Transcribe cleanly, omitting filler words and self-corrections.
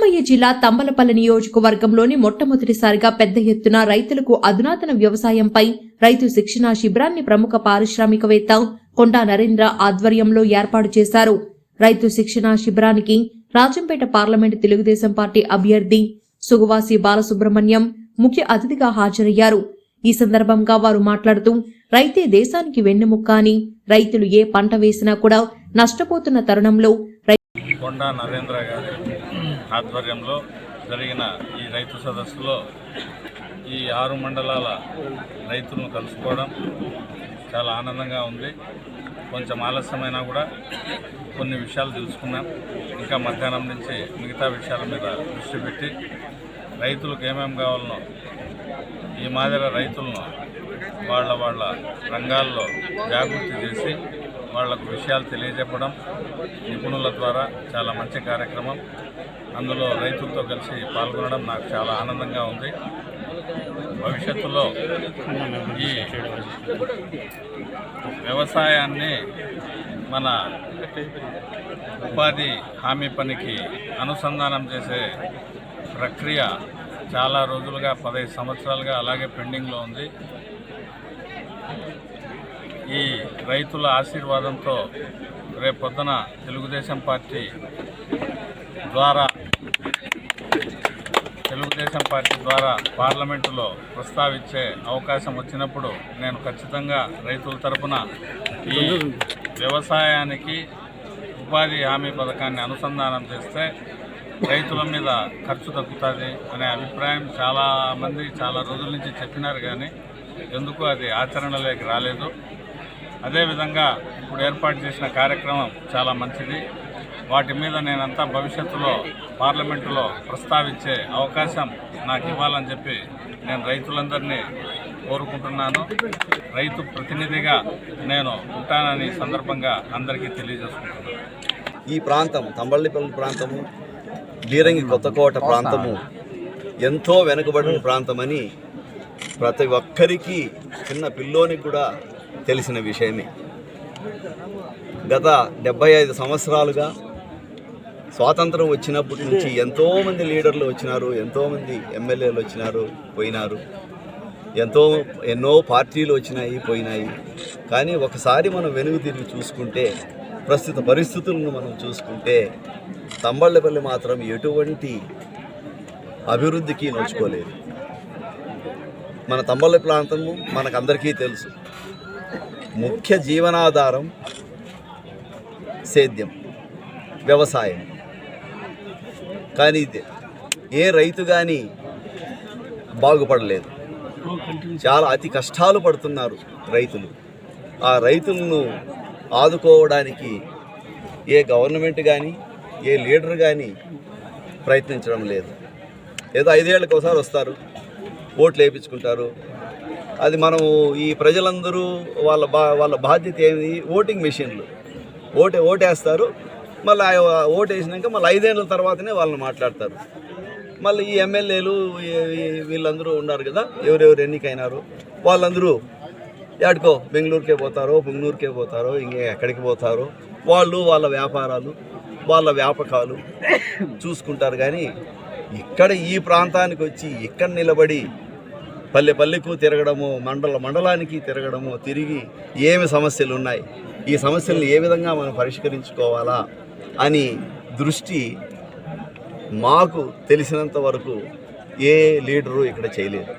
అన్నమయ్య జిల్లా తంబలపల్లి నియోజకవర్గంలోని మొట్టమొదటిసారిగా పెద్ద ఎత్తున రైతులకు అధునాతన వ్యవసాయంపై రైతు శిక్షణా శిబిరాన్ని ప్రముఖ పారిశ్రామికవేత్త కొండా నరేంద్ర ఆధ్వర్యంలో ఏర్పాటు చేశారు. రైతు శిక్షణా శిబిరానికి రాజంపేట పార్లమెంటు తెలుగుదేశం పార్టీ అభ్యర్థి సుగవాసి బాలసుబ్రహ్మణ్యం ముఖ్య అతిథిగా హాజరయ్యారు. ఈ సందర్భంగా వారు మాట్లాడుతూ రైతే దేశానికి వెన్నెముక్క అని, రైతులు ఏ పంట వేసినా కూడా నష్టపోతున్న తరుణంలో కొండా నరేంద్ర గారి ఆధ్వర్యంలో జరిగిన ఈ రైతు సదస్సులో ఈ 6 మండలాల రైతులను కలుసుకోవడం చాలా ఆనందంగా ఉంది. కొంచెం ఆలస్యమైనా కూడా కొన్ని విషయాలు తెలుసుకున్నాం. ఇంకా మధ్యాహ్నం నుంచి మిగతా విషయాల మీద దృష్టి పెట్టి రైతులకు ఏమేమి కావాలనో ఈ మాదిరి రైతులను వాళ్ళ రంగాల్లో జాగృతి చేసి వాళ్లకు విషయాలు తెలియజెప్పడం నిపుణుల ద్వారా చాలా మంచి కార్యక్రమం. అందులో రైతులతో కలిసి పాల్గొనడం నాకు చాలా ఆనందంగా ఉంది. భవిష్యత్తులో ఈ వ్యవసాయాన్ని మన ఉపాధి హామీ పనికి అనుసంధానం చేసే ప్రక్రియ చాలా రోజులుగా 15 సంవత్సరాలుగా అలాగే పెండింగ్లో ఉంది. ఈ రైతుల ఆశీర్వాదంతో రేపొద్దున తెలుగుదేశం పార్టీ ద్వారా పార్లమెంటులో ప్రస్తావించే అవకాశం వచ్చినప్పుడు నేను ఖచ్చితంగా రైతుల తరపున ఈ వ్యవసాయానికి ఉపాధి హామీ పథకాన్ని అనుసంధానం చేస్తే రైతుల మీద ఖర్చు తగ్గుతుంది అనే అభిప్రాయం చాలామంది చాలా రోజుల నుంచి చెప్పినారు, కానీ ఎందుకు అది ఆచరణలోకి రాలేదు. అదేవిధంగా ఇప్పుడు ఏర్పాటు చేసిన కార్యక్రమం చాలా మంచిది. వాటి మీద నేనంతా భవిష్యత్తులో పార్లమెంటులో ప్రస్తావించే అవకాశం నాకు ఇవ్వాలని చెప్పి నేను రైతులందరినీ కోరుకుంటున్నాను. రైతు ప్రతినిధిగా నేను ఉంటానని సందర్భంగా అందరికీ తెలియజేసుకుంటున్నాను. ఈ ప్రాంతం తంబళ్ళపల్లి ప్రాంతము, బీరంగి కొత్తకోట ప్రాంతము ఎంతో వెనుకబడిన ప్రాంతమని ప్రతి ఒక్కరికి, చిన్న పిల్లోనికి కూడా తెలిసిన విషయమే. గత 75 సంవత్సరాలుగా స్వాతంత్రం వచ్చినప్పటి నుంచి ఎంతోమంది లీడర్లు వచ్చినారు, ఎంతోమంది ఎమ్మెల్యేలు వచ్చినారు, పోయినారు, ఎన్నో పార్టీలు వచ్చినాయి, పోయినాయి. కానీ ఒకసారి మనం వెనుక తిరిగి చూసుకుంటే, ప్రస్తుత పరిస్థితులను మనం చూసుకుంటే తంబళ్ళపల్లి మాత్రం ఎటువంటి అభివృద్ధికి నోచుకోలేదు. మన తంబళ్ళ ప్రాంతము మనకందరికీ తెలుసు. ముఖ్య జీవనాధారం సేద్యం, వ్యవసాయం. కానీ ఏ రైతు కానీ బాగుపడలేదు. చాలా అతి కష్టాలు పడుతున్నారు రైతులు. ఆ రైతులను ఆదుకోవడానికి ఏ గవర్నమెంట్ కానీ, ఏ లీడర్ కానీ ప్రయత్నించడం లేదు. ఏదో 5 ఏళ్ళకి ఒకసారి వస్తారు, ఓట్లు వేయించుకుంటారు. అది మనము ఈ ప్రజలందరూ వాళ్ళ బాధ్యత ఏమి? ఓటింగ్ మెషిన్లు. ఓటేస్తారు, మళ్ళీ ఓటు వేసినాక మళ్ళీ 5 ఏళ్ళ తర్వాతనే వాళ్ళని మాట్లాడతారు. మళ్ళీ ఈ ఎమ్మెల్యేలు వీళ్ళందరూ ఉన్నారు కదా, ఎవరెవరు ఎన్నికైనారు వాళ్ళందరూ ఎక్కడికో బెంగళూరుకే పోతారో, పుంగనూరుకే పోతారో, ఇంకే ఎక్కడికి పోతారో, వాళ్ళు వాళ్ళ వ్యాపారాలు, వాళ్ళ వ్యాపకాలు చూసుకుంటారు. కానీ ఇక్కడ ఈ ప్రాంతానికి వచ్చి ఇక్కడ నిలబడి పల్లెకు తిరగడము, మండలానికి తిరగడము, తిరిగి ఏమి సమస్యలు ఉన్నాయి, ఈ సమస్యలను ఏ విధంగా మనం పరిష్కరించుకోవాలా అని దృష్టి మాకు తెలిసినంత వరకు ఏ లీడరు ఇక్కడ చేయలేదు.